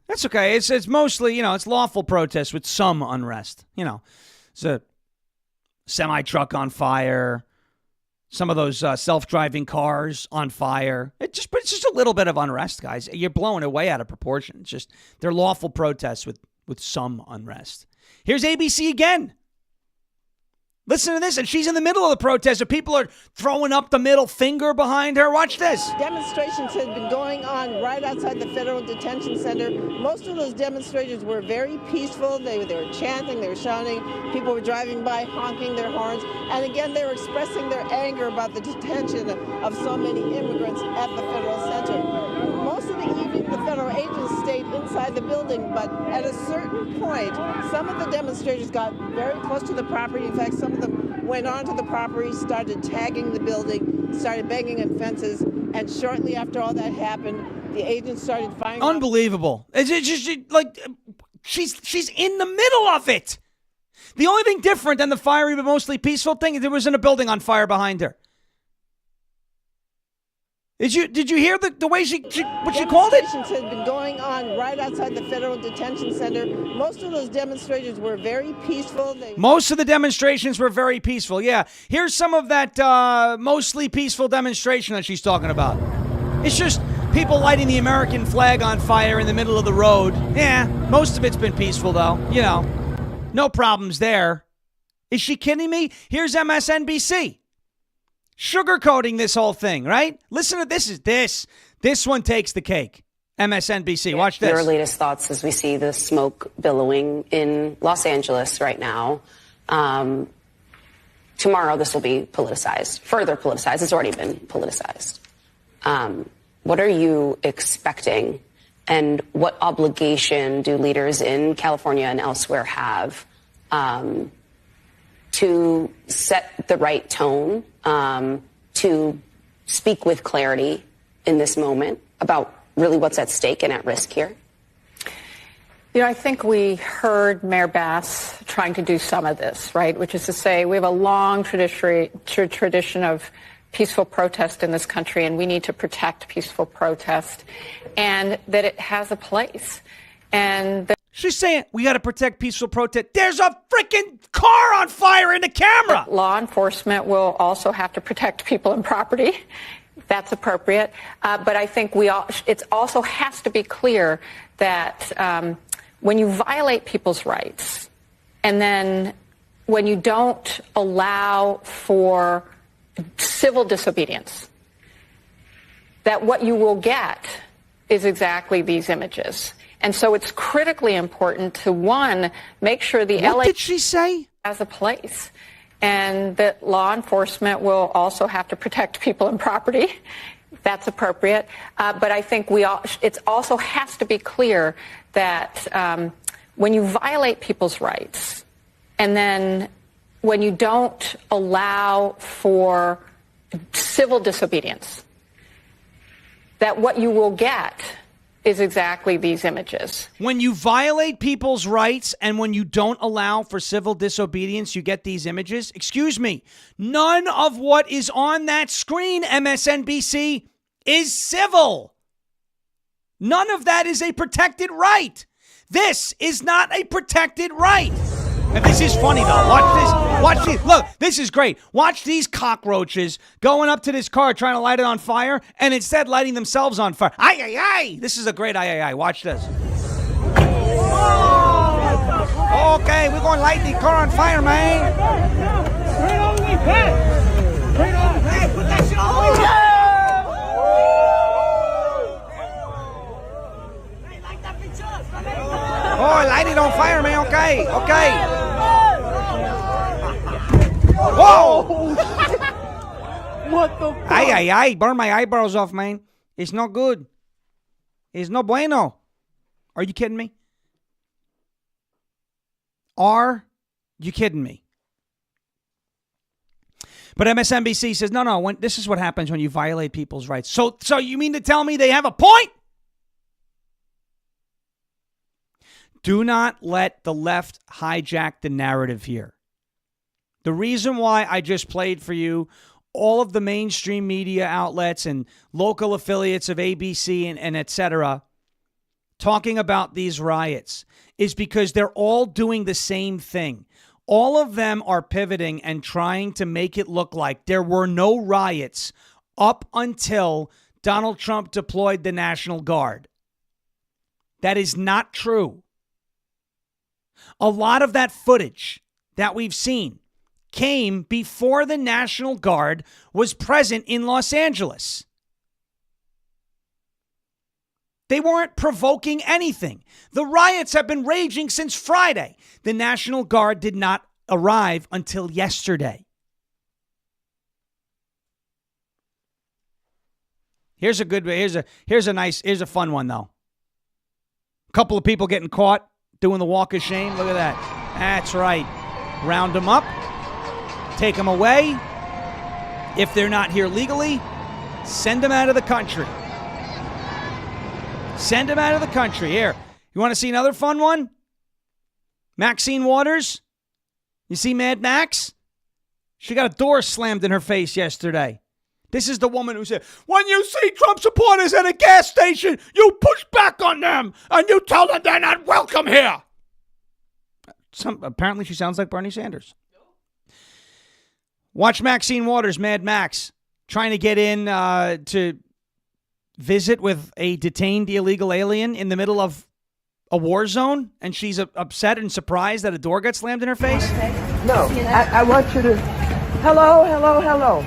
That's okay. It's mostly, it's lawful protest with some unrest. It's a semi-truck on fire, some of those self-driving cars on fire. It's just a little bit of unrest, guys. You're blowing it way out of proportion. It's just they're lawful protests with some unrest. Here's ABC again. Listen to this, and she's in the middle of the protest, and people are throwing up the middle finger behind her. Watch this. Demonstrations had been going on right outside the Federal Detention Center. Most of those demonstrations were very peaceful. They were chanting, they were shouting. People were driving by, honking their horns. And again, they were expressing their anger about the detention of so many immigrants at the Federal Center. Most of the evening, the federal agents stayed inside the building, but at a certain point, some of the demonstrators got very close to the property. In fact, some of them went onto the property, started tagging the building, started banging on fences, and shortly after all that happened, the agents started firing. Unbelievable. It's just like she's in the middle of it. The only thing different than the fiery but mostly peaceful thing is there wasn't a building on fire behind her. Did you hear the way what she called it? Demonstrations had been going on right outside the Federal Detention Center. Most of those demonstrations were very peaceful. Most of the demonstrations were very peaceful, yeah. Here's some of that mostly peaceful demonstration that she's talking about. It's just people lighting the American flag on fire in the middle of the road. Yeah, most of it's been peaceful, though. No problems there. Is she kidding me? Here's MSNBC. Sugarcoating this whole thing, right? Listen to this. This one takes the cake. MSNBC, watch this. Your latest thoughts as we see the smoke billowing in Los Angeles right now. Tomorrow this will be politicized, further politicized. It's already been politicized. What are you expecting, and what obligation do leaders in California and elsewhere have to set the right tone, to speak with clarity in this moment about really what's at stake and at risk here? I think we heard Mayor Bass trying to do some of this, right? Which is to say we have a long tradition of peaceful protest in this country, and we need to protect peaceful protest, and that it has a place. And she's saying we got to protect peaceful protest. There's a freaking car on fire in the camera. Law enforcement will also have to protect people and property. That's appropriate. But I think it also has to be clear that when you violate people's rights, and then when you don't allow for civil disobedience, that what you will get is exactly these images. And so it's critically important to, one, make sure the LA... What did she say? ...has a place, and that law enforcement will also have to protect people and property. That's appropriate. But I think it also has to be clear that when you violate people's rights, and then when you don't allow for civil disobedience, that what you will get is exactly these images. When you violate people's rights and when you don't allow for civil disobedience, you get these images. Excuse me. None of what is on that screen, MSNBC, is civil. None of that is a protected right. This is not a protected right. And this is funny, though. Watch this. Watch this. Look, this is great. Watch these cockroaches going up to this car trying to light it on fire and instead lighting themselves on fire. Ay, ay, ay. This is a great ay, ay, ay. Watch this. Okay, we're going to light the car on fire, man. Right all the way back. Right all the way back. Put that shit all the way back. Oh, light it on fire, man. Okay, okay. Whoa! What the fuck? Ay, ay, ay. Burn my eyebrows off, man. It's not good. It's no bueno. Are you kidding me? Are you kidding me? But MSNBC says, no, this is what happens when you violate people's rights. So you mean to tell me they have a point? Do not let the left hijack the narrative here. The reason why I just played for you all of the mainstream media outlets and local affiliates of ABC and et cetera talking about these riots is because they're all doing the same thing. All of them are pivoting and trying to make it look like there were no riots up until Donald Trump deployed the National Guard. That is not true. A lot of that footage that we've seen came before the National Guard was present in Los Angeles. They weren't provoking anything. The riots have been raging since Friday. The National Guard did not arrive until yesterday. Here's a fun one though. A couple of people getting caught doing the walk of shame. Look at that. That's right. Round them up. Take them away. If they're not here legally, send them out of the country. Send them out of the country. Here. You want to see another fun one? Maxine Waters. You see Mad Max? She got a door slammed in her face yesterday. This is the woman who said, when you see Trump supporters at a gas station, you push back on them and you tell them they're not welcome here. Apparently she sounds like Bernie Sanders. Watch Maxine Waters, Mad Max, trying to get in to visit with a detained illegal alien in the middle of a war zone, and she's upset and surprised that a door got slammed in her face? No, I want you to... Hello.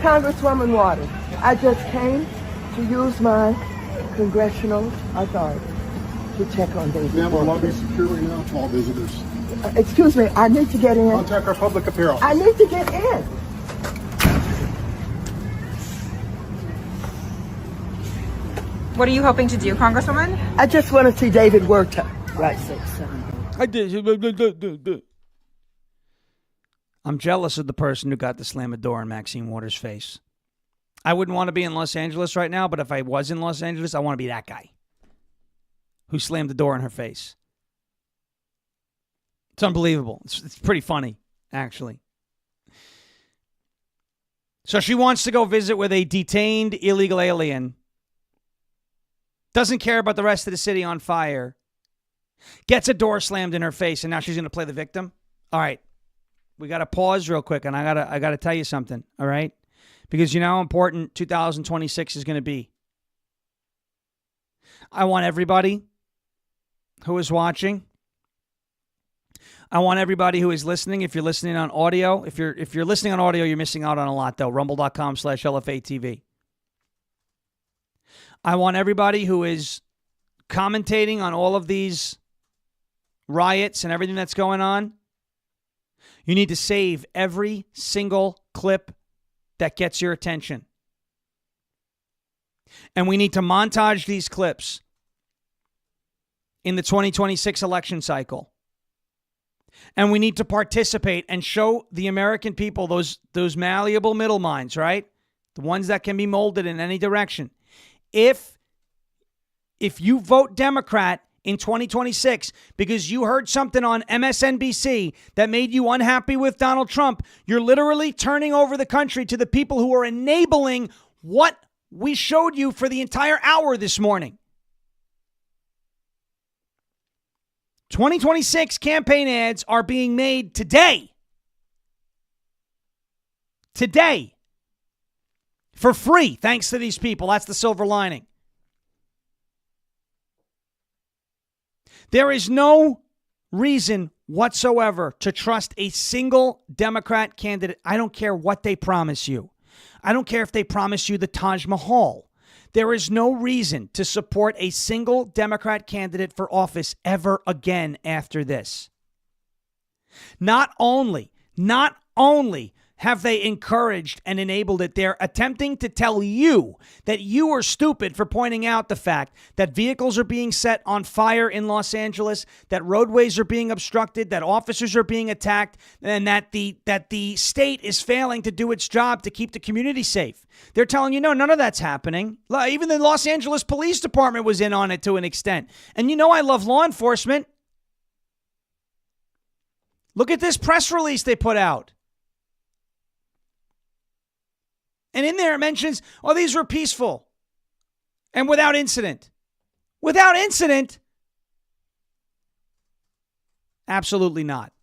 Congresswoman Waters, I just came to use my congressional authority to check on David. Ma'am, the lobby securely now to all visitors. Excuse me, I need to get in. Contact our public appeal. I need to get in. What are you hoping to do, Congresswoman? I just want to see David Werta. Right, 6. I'm jealous of the person who got to slam a door in Maxine Waters' face. I wouldn't want to be in Los Angeles right now, but if I was in Los Angeles, I want to be that guy who slammed the door in her face. It's unbelievable. It's pretty funny, actually. So she wants to go visit with a detained illegal alien. Doesn't care about the rest of the city on fire. Gets a door slammed in her face, and now she's going to play the victim. All right. We got to pause real quick, and I got to tell you something, all right? Because you know how important 2026 is going to be. I want everybody who is watching, I want everybody who is listening, if you're listening on audio, if you're listening on audio, you're missing out on a lot, though. Rumble.com/LFA TV. I want everybody who is commentating on all of these riots and everything that's going on. You need to save every single clip that gets your attention. And we need to montage these clips in the 2026 election cycle. And we need to participate and show the American people, those malleable middle minds, right? the ones that can be molded in any direction. If you vote Democrat in 2026 because you heard something on MSNBC that made you unhappy with Donald Trump, you're literally turning over the country to the people who are enabling what we showed you for the entire hour this morning. 2026 campaign ads are being made today. Today. For free, thanks to these people. That's the silver lining. There is no reason whatsoever to trust a single Democrat candidate. I don't care what they promise you. I don't care if they promise you the Taj Mahal. There is no reason to support a single Democrat candidate for office ever again after this. Not only have they encouraged and enabled it, they're attempting to tell you that you are stupid for pointing out the fact that vehicles are being set on fire in Los Angeles, that roadways are being obstructed, that officers are being attacked, and that the state is failing to do its job to keep the community safe. They're telling you, no, none of that's happening. Even the Los Angeles Police Department was in on it to an extent. And you know I love law enforcement. Look at this press release they put out. And in there it mentions, these were peaceful and without incident. Without incident? Absolutely not.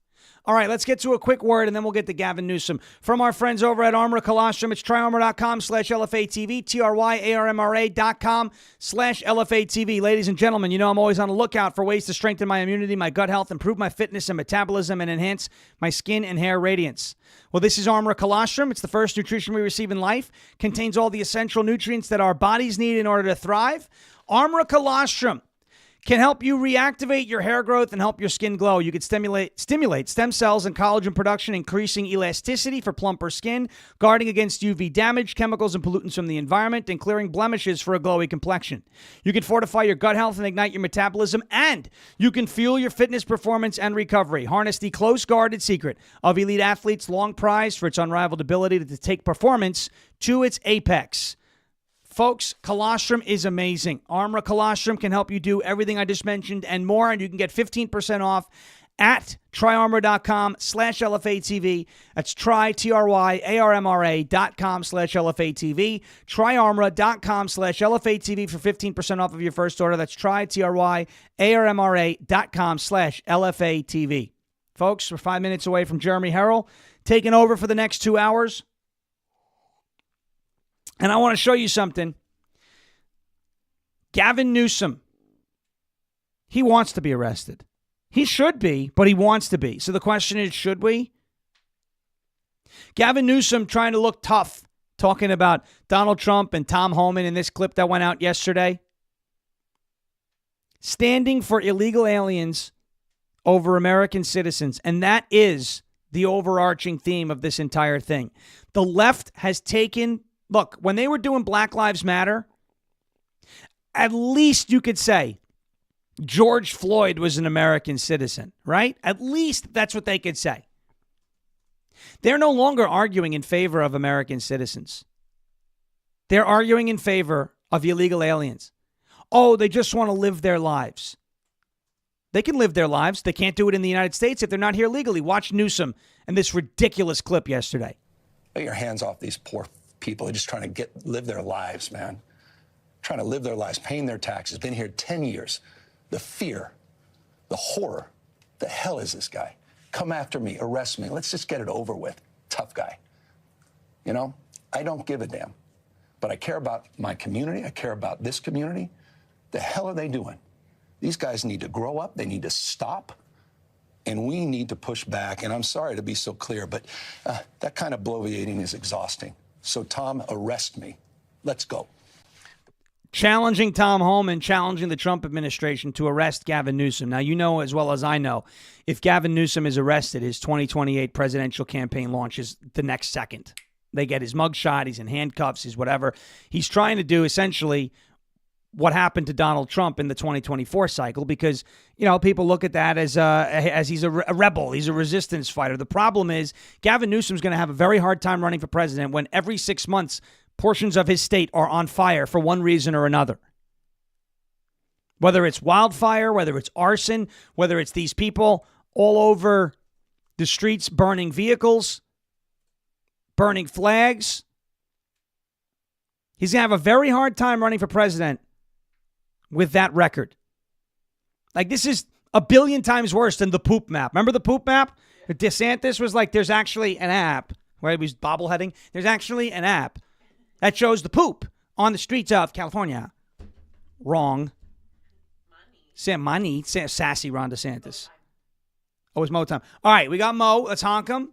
All right, let's get to a quick word, and then we'll get to Gavin Newsom. From our friends over at Armor Colostrum, it's tryarmor.com/LFA TV, TRYARMRA.com/LFA TV. Ladies and gentlemen, you know I'm always on the lookout for ways to strengthen my immunity, my gut health, improve my fitness and metabolism, and enhance my skin and hair radiance. Well, this is Armor Colostrum. It's the first nutrition we receive in life. Contains all the essential nutrients that our bodies need in order to thrive. Armor Colostrum can help you reactivate your hair growth and help your skin glow. You could stimulate stem cells and collagen production, increasing elasticity for plumper skin, guarding against UV damage, chemicals and pollutants from the environment, and clearing blemishes for a glowy complexion. You can fortify your gut health and ignite your metabolism, and you can fuel your fitness, performance, and recovery. Harness the close-guarded secret of elite athletes, long prized for its unrivaled ability to take performance to its apex. Folks, Colostrum is amazing. Armor Colostrum can help you do everything I just mentioned and more, and you can get 15% off at tryarmor.com/LFA TV. That's TRYARMRA.com/LFA TV. Tryarmor.com/LFA TV for 15% off of your first order. That's TRYARMRA.com/LFA TV. Folks, we're 5 minutes away from Jeremy Harrell taking over for the next 2 hours. And I want to show you something. Gavin Newsom, he wants to be arrested. He should be, but he wants to be. So the question is, should we? Gavin Newsom trying to look tough, talking about Donald Trump and Tom Homan in this clip that went out yesterday. Standing for illegal aliens over American citizens. And that is the overarching theme of this entire thing. The left has taken... Look, when they were doing Black Lives Matter, at least you could say George Floyd was an American citizen, right? At least that's what they could say. They're no longer arguing in favor of American citizens. They're arguing in favor of illegal aliens. Oh, they just want to live their lives. They can live their lives. They can't do it in the United States if they're not here legally. Watch Newsom and this ridiculous clip yesterday. Get your hands off these poor people. They're just trying to live their lives, man. Trying to live their lives, paying their taxes. Been here 10 years. The fear, the horror. The hell is this guy? Come after me, arrest me. Let's just get it over with. Tough guy. You know, I don't give a damn. But I care about my community. I care about this community. The hell are they doing? These guys need to grow up. They need to stop. And we need to push back. And I'm sorry to be so clear, but that kind of bloviating is exhausting. So, Tom, arrest me. Let's go. Challenging Tom Homan, challenging the Trump administration to arrest Gavin Newsom. Now, you know as well as I know, if Gavin Newsom is arrested, his 2028 presidential campaign launches the next second. They get his mugshot, he's in handcuffs, he's whatever. He's trying to do essentially what happened to Donald Trump in the 2024 cycle because, you know, people look at that as he's a rebel. He's a resistance fighter. The problem is Gavin Newsom's going to have a very hard time running for president when every 6 months portions of his state are on fire for one reason or another. Whether it's wildfire, whether it's arson, whether it's these people all over the streets burning vehicles, burning flags. He's going to have a very hard time running for president with that record. Like, this is a billion times worse than the poop map. Remember the poop map? DeSantis was like, there's actually an app, where he was bobbleheading. There's actually an app that shows the poop on the streets of California. Wrong. Money. Sassy Ron DeSantis. Oh, it's Mo time. All right, we got Mo. Let's honk him.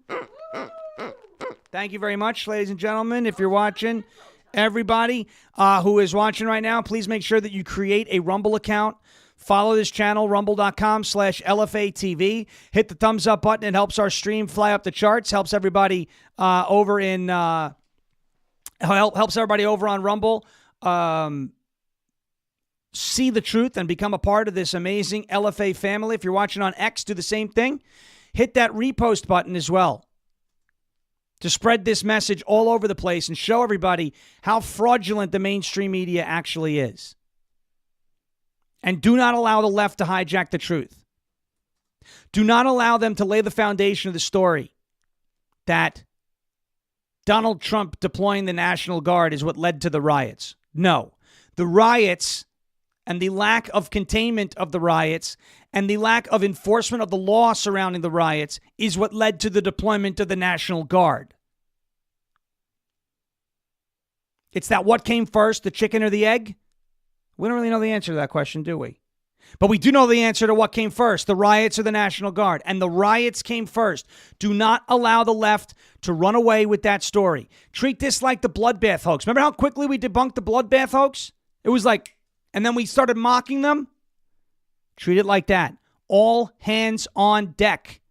Thank you very much, ladies and gentlemen. If you're watching, everybody who is watching right now, please make sure that you create a Rumble account. Follow this channel, rumble.com/LFA TV. Hit the thumbs up button. It helps our stream fly up the charts. Helps everybody helps everybody over on Rumble see the truth and become a part of this amazing LFA family. If you're watching on X, do the same thing. Hit that repost button as well to spread this message all over the place and show everybody how fraudulent the mainstream media actually is. And do not allow the left to hijack the truth. Do not allow them to lay the foundation of the story that Donald Trump deploying the National Guard is what led to the riots. No, the riots and the lack of containment of the riots and the lack of enforcement of the law surrounding the riots is what led to the deployment of the National Guard. It's that what came first, the chicken or the egg? We don't really know the answer to that question, do we? But we do know the answer to what came first, the riots or the National Guard. And the riots came first. Do not allow the left to run away with that story. Treat this like the bloodbath hoax. Remember how quickly we debunked the bloodbath hoax? It was like, and then we started mocking them? Treat it like that. All hands on deck.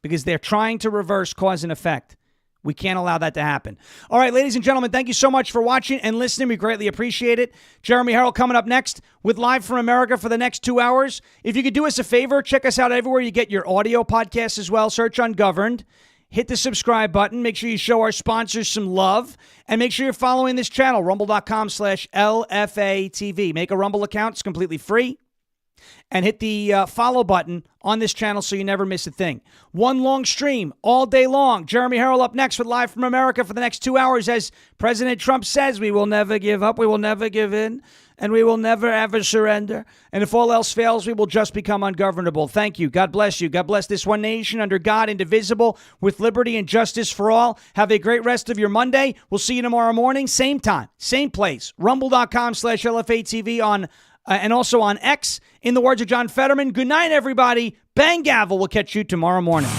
Because they're trying to reverse cause and effect. We can't allow that to happen. All right, ladies and gentlemen, thank you so much for watching and listening. We greatly appreciate it. Jeremy Harrell coming up next with Live from America for the next 2 hours. If you could do us a favor, check us out everywhere you get your audio podcasts as well. Search Ungoverned. Hit the subscribe button. Make sure you show our sponsors some love. And make sure you're following this channel, rumble.com/LFA TV. Make a Rumble account. It's completely free. And hit the follow button on this channel so you never miss a thing. One long stream all day long. Jeremy Harrell up next with Live from America for the next 2 hours. As President Trump says, we will never give up, we will never give in, and we will never ever surrender. And if all else fails, we will just become ungovernable. Thank you. God bless you. God bless this one nation under God, indivisible, with liberty and justice for all. Have a great rest of your Monday. We'll see you tomorrow morning. Same time, same place. Rumble.com/LFA TV on and also on X. In the words of John Fetterman, good night, everybody. Bang gavel. We'll catch you tomorrow morning.